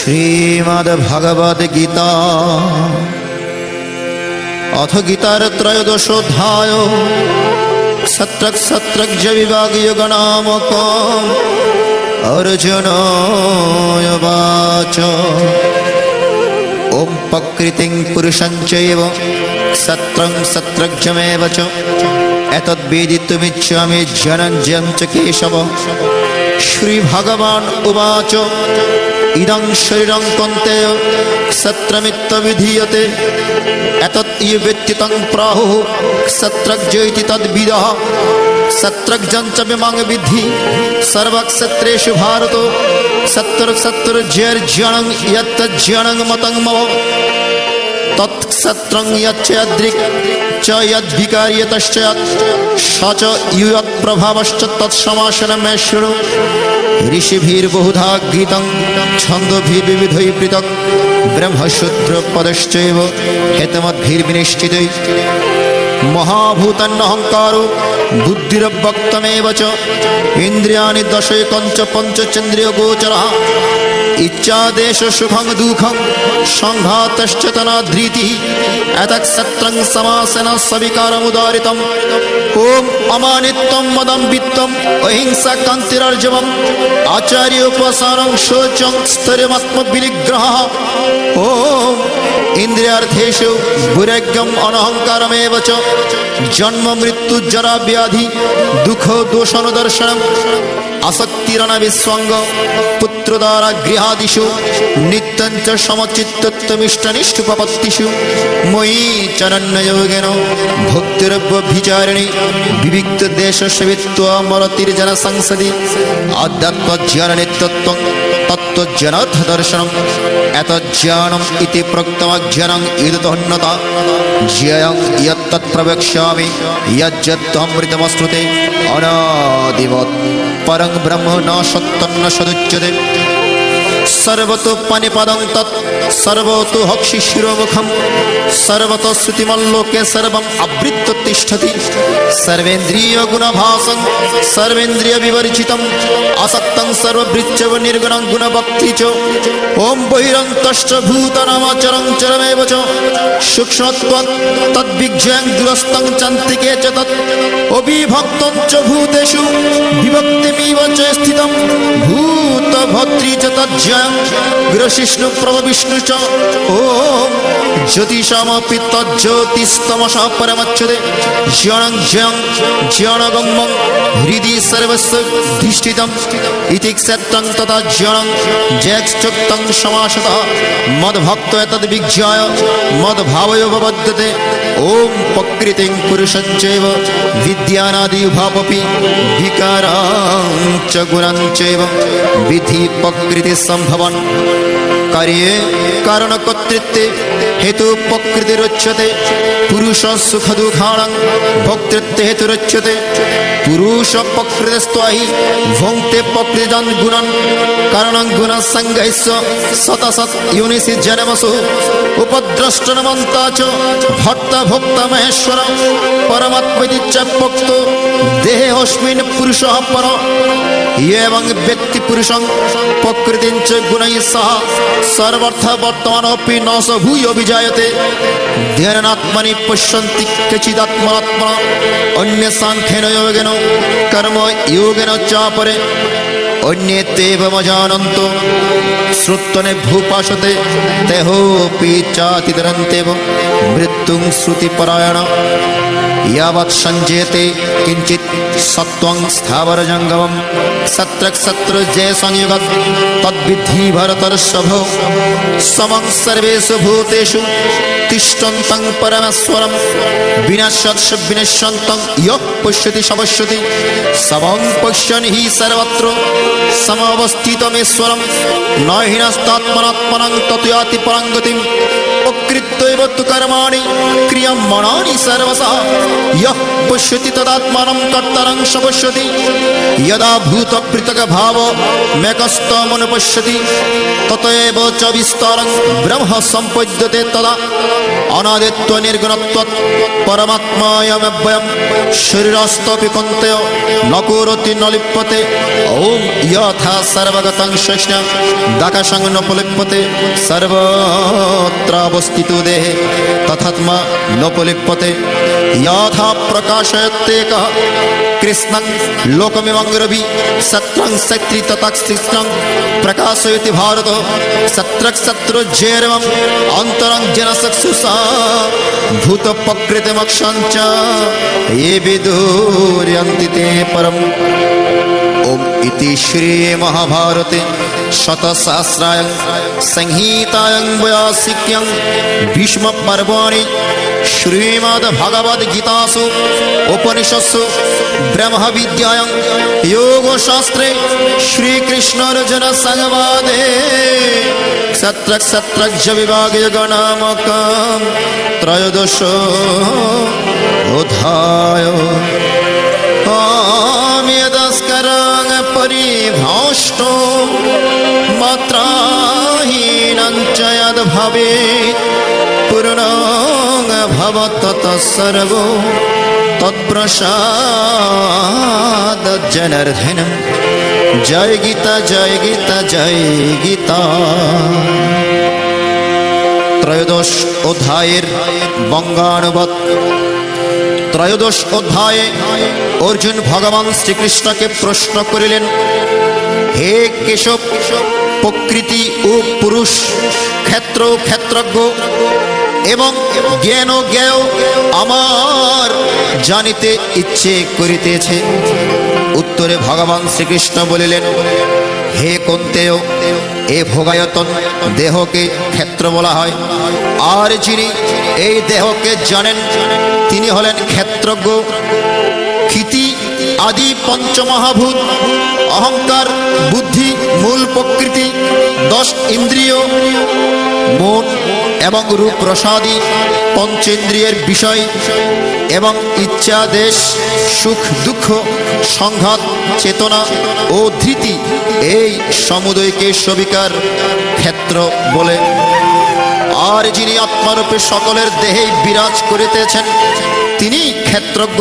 श्रीमद्भगवद गीता अथ गीतार त्रयोदश अध्याय सत्रक सत्रक विभाग योग नामक अर्जुन उवाच ओम प्रकृतिं पुरुषं चैव सत्रं सत्रज्ञमेव च एतद्वेदितुमिच्छामि जनञ्जयं च केशव। श्री भगवान उवाच इदं शरीरं कौन्तेय सत्रमित्तविधीयते एतत् ये वेत्ति तं प्राहुः सत्रज्ञ इति तद्विदः। सत्रज्ञं च विमां विद्धि सर्वक्षत्रेषु भारत सत्रज्ञं यत्तज्ञं मतं मम तत्सत्रं यच्च यद्रिक् च यद्विकार्यतश्च स च युयत्प्रभावश्च तत्समासनं मे शृणु। ऋषिभिर्बहुधा गीतं छन्दोभिर्विविधैः पृथक् ब्रह्मसूत्रपदश्चैव हेतुमद्भिर्विनिश्चितैः। महाभूतान्यहंकारो बुद्धिरव्यक्तमेव च इन्द्रियाणि दशैकञ्च पञ्चचेन्द्रियगोचरः। इच्छादेश सुखं दुःखं संघातश्च तनाधृतिः एतत् सत्रं समासेन सविकारमुदारितम्। ओम अमानित्वं मदं वित्तं अहिंसा कान्तिरार्जवम् आचार्योपसारं शौचं स्थैर्यमात्मविनिग्रहः। ओम इन्द्रियार्थेषु वैराग्यम् अनहंकारमेव च जन्म मृत्यु जरा व्याधि दुःख दोषानुदर्शनम् आसक्तिरनविस्वङ्ग पुत्रदारा गृहादिषु नित्यं च समचित्तत्वमिष्टनिष्ठोपपत्तिषु मयि चरण्ययोगेन भक्तिरव्यभिचारिणि विविक्तदेशसेवित्वमरतिर्जनसंसदि आध्यात्मज्ञाननित्यत्वं तत्त्वज्ञानार्थदर्शनम् एतज्ज्ञानम् इति प्रोक्तमज्ञानम् इदतोऽन्यथा ज्ञेयं यत्तत् प्रवक्ष्यामि यज्जत्तमृतमश्नुते अनादिवत् परं ब्रह्म न सत्यं न सदुच्यते। सर्वतो पानिपदं तत् सर्वतो हक्षि शिरोमुखं सर्वतो श्रुतिमल्लोके सर्वम् आवृत्य तिष्ठति। सर्वेन्द्रियगुणभासं सर्वेन्द्रियविवर्जितं असक्तं सर्वभृत्यव निर्गुणं गुणभक्ति च। ओम बहिरन्तश्च भूतानामचरं चरमेव च सूक्ष्मत्वात् तद्विज्ञानं दूरस्थं चान्तिके च तत् अविभक्तं च भूतेषु विभक्तिमिव च स्थितं भूतभर्तृ च तज्ज्ञानं गुरुशिष्णु प्रभविष्णु च। ओम ज्योतिषामपि तज्ज्योतिस्तमसः परमच्यते ज्ञानं ज्ञानं ज्ञानगम्यं हृदि सर्वस्य धिष्ठितम् इति क्षेत्रं तथा ज्ञानं जयश्चोक्तं समासतः मद्भक्तो तद्विज्ञाय मद्भावयोपपद्यते। ओम प्रकृतिं पुरुषं चैव विद्यानादि उभावपि विकारां च गुणां चैव विधि प्रकृति संभवन् कार्ये कारणकर्तृत्वे हेतु प्रकृतिरुच्यते। पुरुष सुख दुःखानां भोक्तृत्वे हेतुरुच्यते। पुरुष प्रकृतिस्त्वाहि भोक्ते प्रकृतिजान् गुणान् कारणं गुणसङ्गैश्च सतसत् योनिषि जन्मसु उपद्रष्टनमन्ता च भर्ता भोक्ता महेश्वर परमात्मेति च प्रोक्तो देहेऽस्मिन् पुरुषः पर। एवं व्यक्ति पुरुषं प्रकृतिं च गुणैः सह सर्वथा वर्तमानोऽपि न स भूयो विजायते। ध्यानात्मनि पश्यन्ति केचिदात्मनात्मना अन्ये साङ्ख्येन योगेन कर्म योगेन चापरे अन्ये तेवमजानन्तो श्रुत्वने भूपाशते तेहोऽपि चातितरन्तेव मृत्युं श्रुतिपरायण। यावत् सञ्जयते किञ्चित् सत्त्वं स्थावरजङ्गमं सत्रक् सत्र जय संयुगत् तद्विद्धि भरतर्षभ। समं सर्वेषु भूतेषु तिष्ठन्तं परमेश्वरं विनश्यत्स विनश्यन्तं यः पश्यति स पश्यति समं पश्यन् हि सर्वत्र समवस्थितमेश्वरं न हीनस्तात्मनात्मनं ततो याति परां गतिम्। प्रकृत्यैव तु कर्माणि क्रियमाणानि सर्वशः यः पश्यति तदात्मानं कर्तारं स पश्यति यदा भूतपृथक् भाव मेकस्तमनुपश्यति ततएव च विस्तारं ब्रह्म सम्पद्यते तदा अनादित्व निर्गुणत्वात् परमात्मायमव्ययं शरीरस्थपि कौन्तेय न करोति न लिप्यते ओम यथा सर्वगतं शेषं दाकाशं न प्रलिप्यते सर्वत्र अवस्थितो देहे तथात्मा न प्रलिप्यते यथा प्रकाशयत्येकः कृष्णं लोकमिमं रवि सत्रं सत्रि तथा कृष्णं प्रकाशयति भारत सत्रक सत्रोज्जेरवम् अन्तरं जनचक्षुषा भूतप्रकृतिमक्षं च ये विदुर्यन्ति ते परम् ओम इति श्री महाभारते शतसहस्रायां संहितायां व्यासिक्यां भीष्म पर्वणि श्रीमद्भगवद्गीतासु उपनिषत्सु ब्रह्म विद्यायां योगशास्त्रे श्रीकृष्णार्जुन संवादे सत्रक विभागयोगनामकं त्रयोदशोऽध्याय यदस्करं परिभाष्टो मात्राहीनं च यद्भवेत् पूर्णं भवत् ततः सर्वो तत्प्रसादजनार्दनं जय गीता जय गीता जय गीता। त्रयोदश अध्यायेर बंगानुबाद। त्रयोदश अध्याये अर्जुन भगवान श्रीकृष्ण के प्रश्न करिलेन हे केशव प्रकृति ओ पुरुष क्षेत्र क्षेत्रज्ञ एवं ज्ञान ज्ञेय आमार जानिते इच्छे करितेछे। उत्तरे भगवान श्रीकृष्ण बोलिलेन हे कुन्तेय ए भोगायतन देह के क्षेत्र बला हय आर जिनि এই দেহকে জানেন তিনি হলেন ক্ষেত্রজ্ঞ। ক্ষিতি आदि पंचमहाभूत अहंकार बुद्धि मूल प्रकृति 10 इंद्रिय मन एवं रूप रसादि पंचेन्द्रियर विषय एवं इच्छा देश सुख दुख संघात चेतना और धृति এই সমুদয়কে সবিকার ক্ষেত্র বলে। আর যিনি আত্মারূপে সকলের দেহে বিরাজ করিতেছেন তিনি ক্ষেত্রজ্ঞ।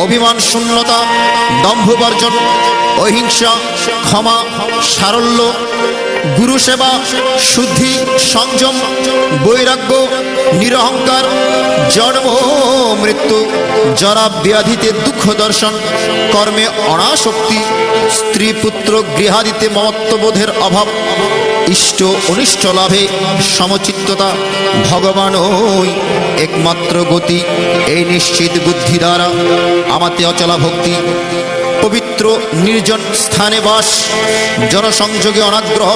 অভিমান শূন্যতা দম্ভ বর্জন অহিংসা ক্ষমা সারল্য গুরু সেবা শুদ্ধি সংযম বৈরাগ্য নিরহংকার জন্ম মৃত্যু জরা ব্যাধিতে দুঃখ দর্শন কর্মে অনাসক্তি স্ত্রী পুত্র গৃহাদিতে মমত্ববোধের অভাব ইষ্ট অনিষ্ট লাভে সমচিত্ততা ভগবানই একমাত্র গতি। এই নিশ্চিত বুদ্ধি দ্বারা আমাতে অচলা ভক্তি পবিত্র নির্জন স্থানে বাস জনসংযোগে অনাগ্রহ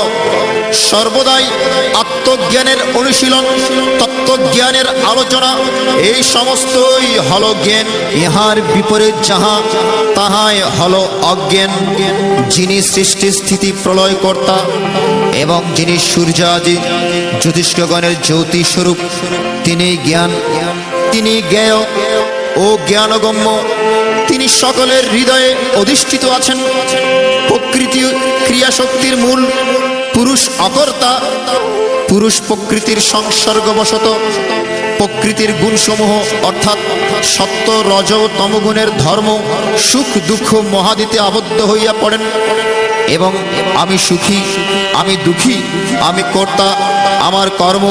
সর্বদাই আত্মজ্ঞানের অনুশীলন তত্ত্বজ্ঞানের আলোচনা এই সমস্তই হল জ্ঞান। ইহার বিপরীত যাহা তাহাই হল অজ্ঞান। যিনি সৃষ্টি স্থিতি প্রলয় কর্তা এবং যিনি সূর্যাদি জ্যোতিষ্কগণের জ্যোতি স্বরূপ তিনি জ্ঞান তিনি জ্ঞেয় ও জ্ঞানগম্য। তিনি সকলের হৃদয়ে অধিষ্ঠিত আছেন। প্রকৃতি ক্রিয়াশক্তির মূল পুরুষ অকর্তা। পুরুষ প্রকৃতির সংসর্গবশত প্রকৃতির গুণসমূহ অর্থাৎ সত্য রজ তমগুণের ধর্ম সুখ দুঃখ মহাদিতে আবদ্ধ হইয়া পড়েন এবং আমি সুখী আমি দুঃখী আমি কর্তা আমার কর্ম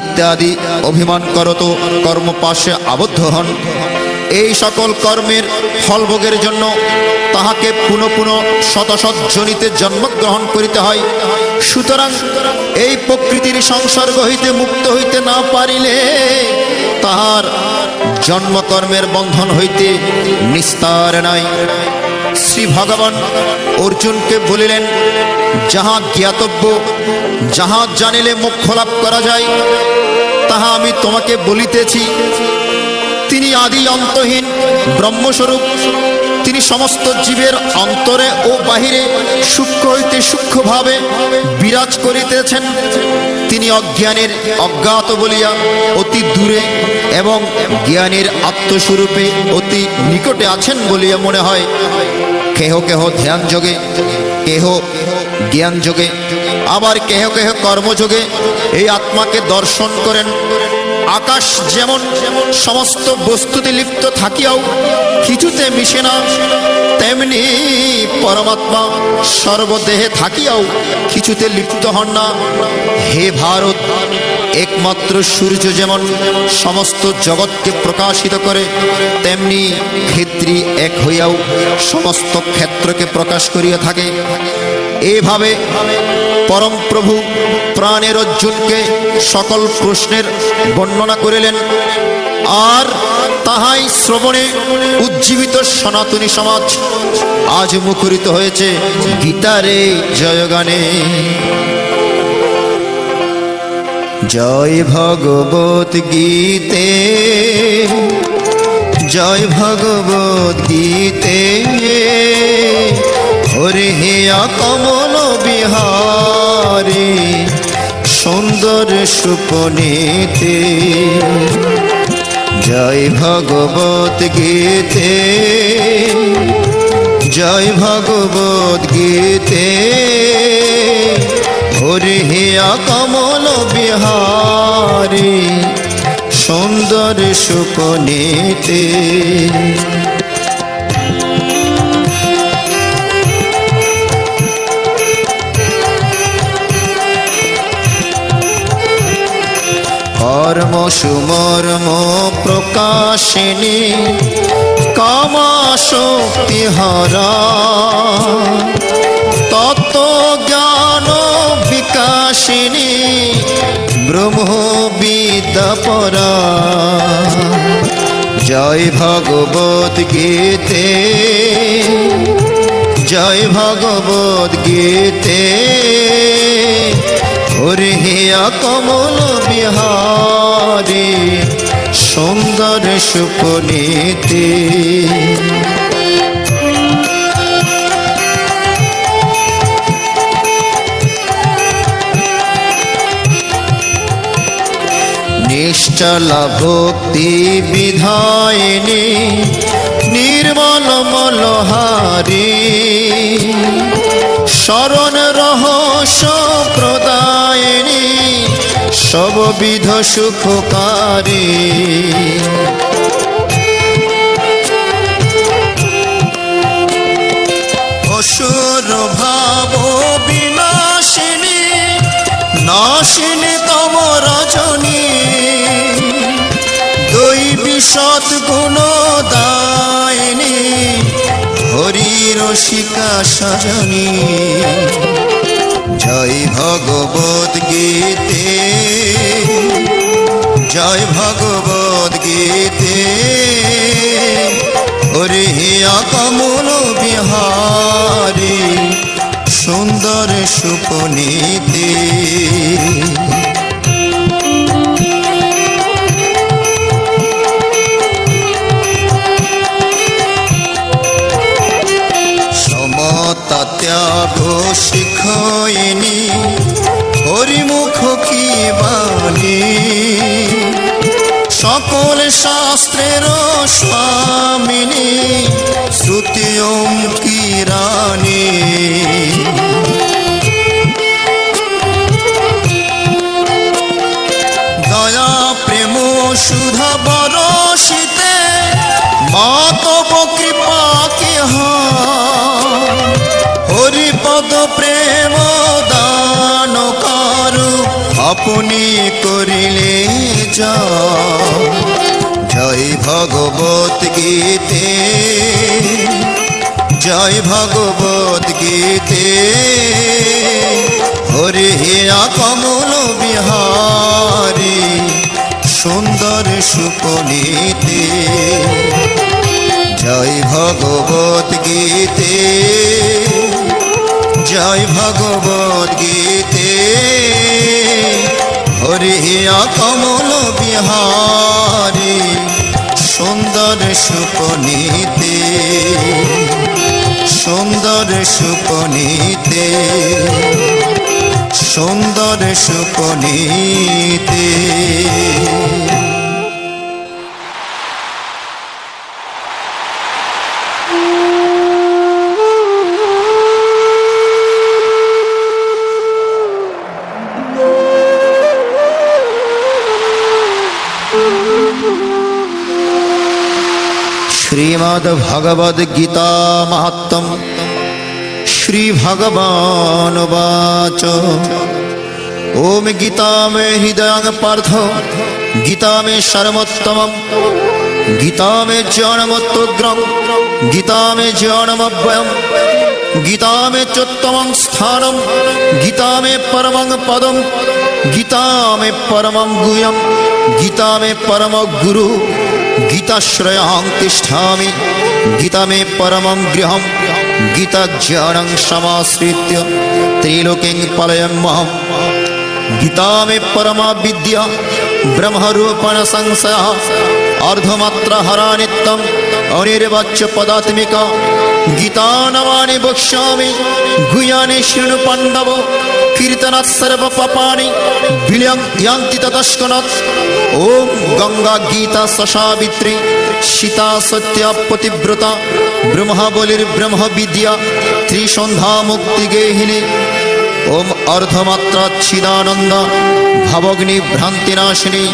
ইত্যাদি অভিমান করত কর্মপাশে আবদ্ধ হন। এই সকল কর্মের ফলভোগের জন্য তাহাকে পুনঃ পুনঃ শতশত জনিতে জন্মগ্রহণ করিতে হয়। সুতরাং এই প্রকৃতির সংসর্গ হইতে মুক্ত হইতে না পারিলে তাহার জন্মকর্মের বন্ধন হইতে নিস্তার নাই। শ্রী ভগবান অর্জুনকে বলিলেন যাহা জ্ঞাতব্য যাহা জানিলে মোক্ষ লাভ করা যায় তাহা আমি তোমাকে বলিতেছি। তিনি আদি অন্তহীন ব্রহ্মস্বরূপ তিনি সমস্ত জীবের অন্তরে ও বাহিরে সূক্ষ্ম হইতে সূক্ষ্মভাবে বিরাজ করিতেছেন। তিনি অজ্ঞানের অজ্ঞাত বলিয়া অতি দূরে এবং জ্ঞানের আত্মস্বরূপে অতি নিকটে আছেন বলিয়া মনে হয়। কেহ কেহ ধ্যান যোগে, কেহ জ্ঞান যোগে, আবার কেহ কেহ কর্মযোগে এই আত্মাকে দর্শন করেন। আকাশ যেমন সমস্ত বস্তুতে লিপ্ত থাকিয়াও কিছুতে মিশে না, তেমনি পরমাত্মা সর্বদেহে থাকিয়াও কিছুতে লিপ্ত হন না। হে ভারত, একমাত্র সূর্য যেমন সমস্ত জগৎকে প্রকাশিত করে, তেমনি ক্ষেত্রী এক হইয়াও সমস্ত ক্ষেত্রকে প্রকাশ করিয়া থাকে। এইভাবে পরম প্রভু প্রাণের অর্জুনকে সকল প্রশ্নের বর্ণনা করিলেন। আর তাহাই শ্রবণে উজ্জীবিত সনাতনী সমাজ আজ মুখরিত হয়েছে গীতারে জয়গানে। জয় ভগবত গীতে, জয় ভগবত গীতে, হরে হেয়া কমল বিহারে সুন্দর সুপনীতে। জয় ভগবত গীতে, জয় ভগবত গীতে, হরে হেয়া কমল বিহারে সুন্দর সুপনীতে। কর্ম সুমর্ম প্রকাশিনী কামা শক্তি হরা, তত্ত্ব জ্ঞান বিকাশিনী ব্রহ্মবিদ্যা পরা। জয় ভগবত গীতে, জয় ভগবত গীতে, হরে হেয়া কমল বিহারে সুন্দর সুপনীতে। নিশ্চলা ভক্তি বিধায়িনী নির্মল মলহারি, শরণ রহস্য প্রদায়িনী সববিধ সুখকারী। অসুর ভাব বিনাশিনী নাশিনী তম রজনী, দৈবী সদ্গুণ দায়িনী হরি রসিকা সজনী। জয় ভগবত গীতে, জয় ভগবত গীতে, হরে হেয়া কমল বিহারে সুন্দর সুপনীতে। সমতা ত্যাগ শিখয়িনী হরিমুখ কি বাণী, সকল শাস্ত্রের স্বামিনী শ্রুতি ওম কি রানী। দয়া প্রেম সুধা বরশিতে মাতব কৃপা কি হরিপদ প্রেম দান করু আপনি করিলে যা। জয় ভগবত গীতে, জয় ভগবত গীতে, হরে হেয়া কমল বিহারে সুন্দর সুপনীতে। জয় ভগবত গীতে, জয় ভগবত গীতে, হরে হেয়া কমল বিহারে সুন্দর সুপনীতে সুন্দর সুপনীতে সুন্দর সুপনীতে श्रीमद् भगवद गीता महात्म्यम श्री भगवान वाच ओम गीता में हृदय पार्थ गीता में शरमोत्तमम गीता में ज्ञानमोत्तग्रम गीता में ज्ञानमव्ययम गीता में चोत्तमं स्थानम गीता में परमं पदम गीता में परमं गुह्यम गीता में परम गुरु गीताश्रयं तिष्ठामि गीता में परमं गृहं गीता ज्ञानं समाश्रित्य त्रिलोकीं पलयन्महं गीता में परमा विद्या ब्रह्मरूपण संशयः अर्धमात्र हरा नित्यम् अनिर्वाच्य पदात्मिका गीता नमानि वक्ष्यामि गुह्यानि शृणु पाण्डव कीर्तनात् सर्व पापानि विलयन्ति ततस्कनात् ओम गंगा गीता ससावित्री सीता सत्या पतिव्रता ब्रह्मबलिर ब्रह्म विद्या त्रिसंध्या मुक्ति गेहिनी ओम अर्धमात्रा चिदानंद भवग्नि भ्रांतिनाशिनी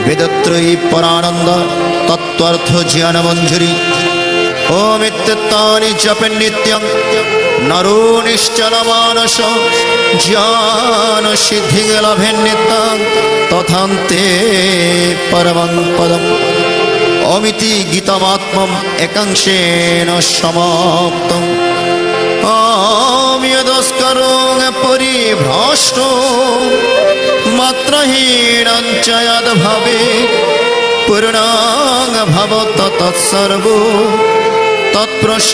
वेदत्रयी परानंद तत्त्वार्थ ज्ञान मंजरी ओम इत्येतानि जपन् नित्यं नरो निश्चलमानस ज्ञान सिद्धिं लभेन् नित्यं तथान्ते परमं पदम् अमिति गीतामात्मम् एकांशेन समाप्तम् यदस्करों परिभ्रष्टो मात्रहीनं च यद्भवे पूर्णां भवत तत्सर्वो तत्प्रसादजनार्दनम्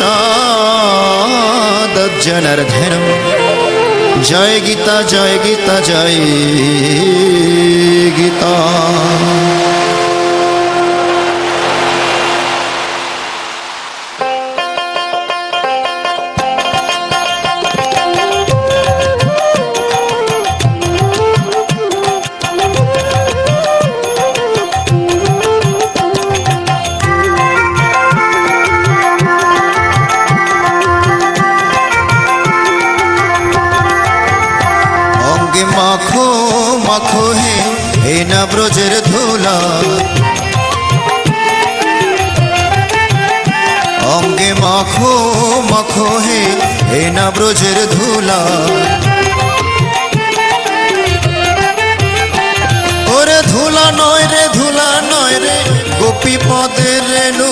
जय गीता जय गीता जय गीता। माखो माखो हे न ब्रजेर धूला अंगे माखो माखो हे न ब्रजेर धूला ओरे धूला नय रे गोपी पदेर रेणु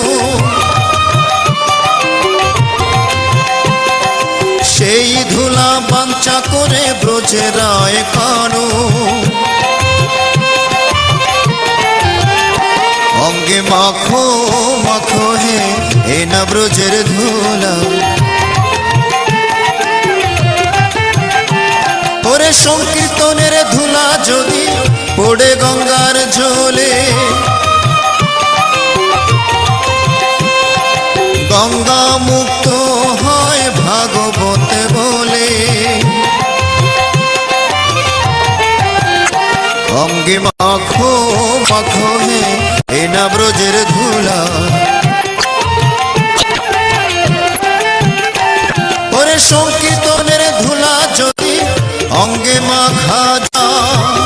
সেই ধুলা বাঞ্ছা করে ব্রজেরায় কানু অঙ্গে মাখো মাখো হে এ না ব্রজের ধুলা ওরে সংকীর্তনের ধুলা যদি পড়ে গঙ্গার জলে গঙ্গা মুক্ত হয় ভাগবতে বলে অঙ্গে মাখো মাখো হে এ না ব্রজের ধুলা ওরে সংকীর্তনের ধুলা যদি অঙ্গে মাখা যায়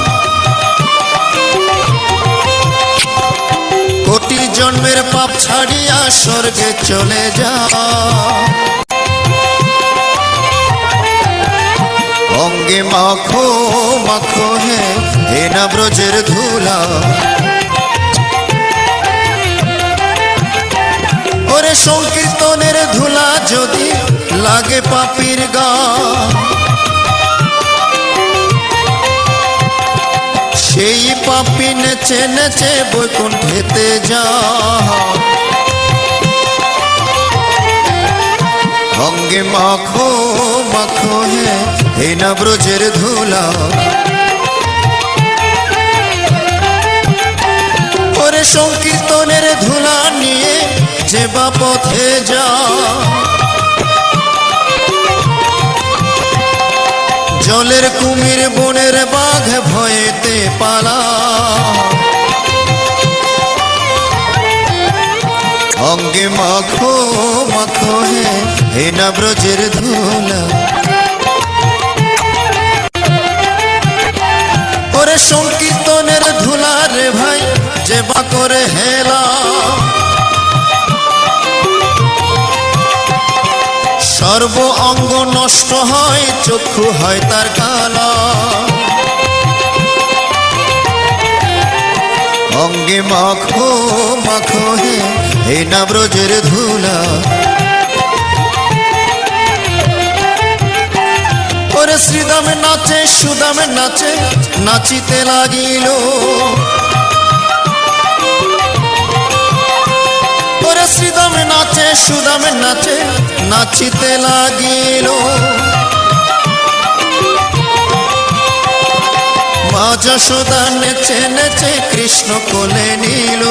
কোটি জন্মের পাপ ছাড়িয়া স্বর্গে চলে যা অঙ্গে মাখো মাখো হে এ না ব্রজের ধুলা ওরে সংকীর্তনের ধুলা যদি লাগে পাপীর গা সেই পাপী নেচে নেচে বৈকুণ্ঠেতে যা অঙ্গে মাখো মাখো হে না ব্রজের ধুলা ওরে সংকীর্তনের ধুলা নিয়ে যে বা পথে যা, জলের কুমির বনের বাঘ ভয়েতে পালা, অঙ্গে মাখো মাখো হে না ব্রজের ধুলা। ওরে সংকীর্তনের ধুলা রে ভাই যে বা করে হেলা, সর্ব অঙ্গ নষ্ট হয় চক্ষু হয় তার কালা, অঙ্গে মাখো মাখো হে না ব্রজের ধুলা। ওরে শ্রীদামে নাচে সুদামে নাচে নাচিতে লাগিল, ওরে শ্রীদামে নাচে সুদামে নাচে নাচিতে লাগিল, মা যশোদা নেচে নেচে কৃষ্ণ কোলে নিল,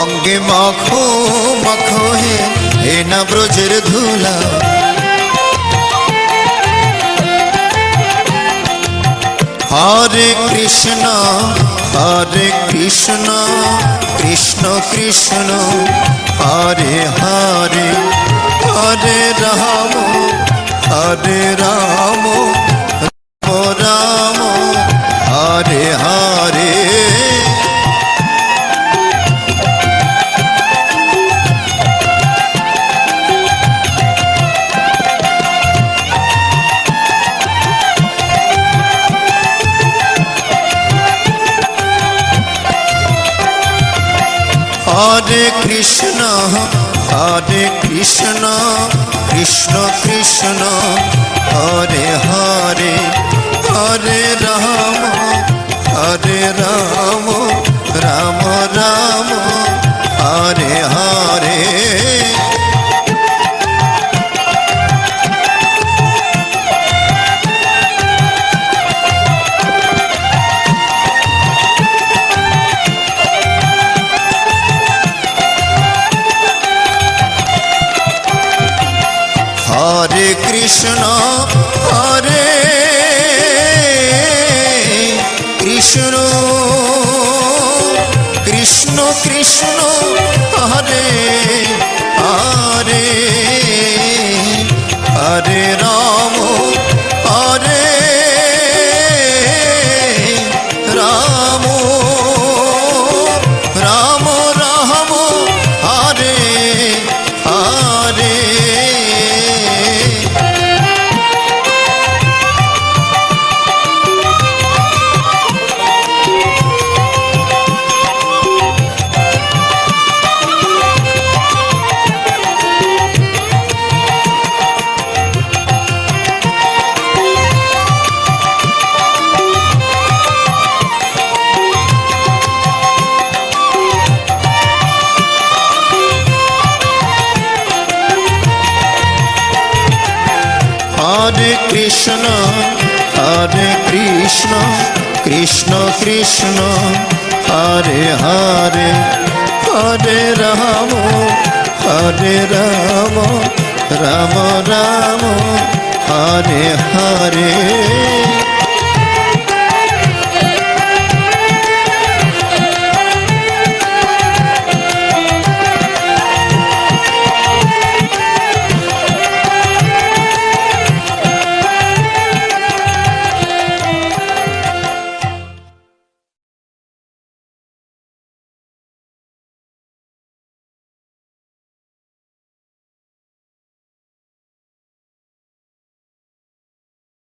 অঙ্গে মাখো মাখো হে না ব্রজের ধুলা। হরে কৃষ্ণ কৃষ্ণ কৃষ্ণ হরে হরে, হরে রাম হরে রাম রাম রাম হরে হরে। হরে কৃষ্ণ কৃষ্ণ কৃষ্ণ হরে হরে, হরে রাম রাম রাম হরে হরে। হরে কৃষ্ণ কৃষ্ণ কৃষ্ণ কৃষ্ণ হরে হরে, হরে রাম রাম রাম রাম হরে হরে। হরে কৃষ্ণ কৃষ্ণ কৃষ্ণ হরে হরে, হরে রাম রাম রাম হরে হরে।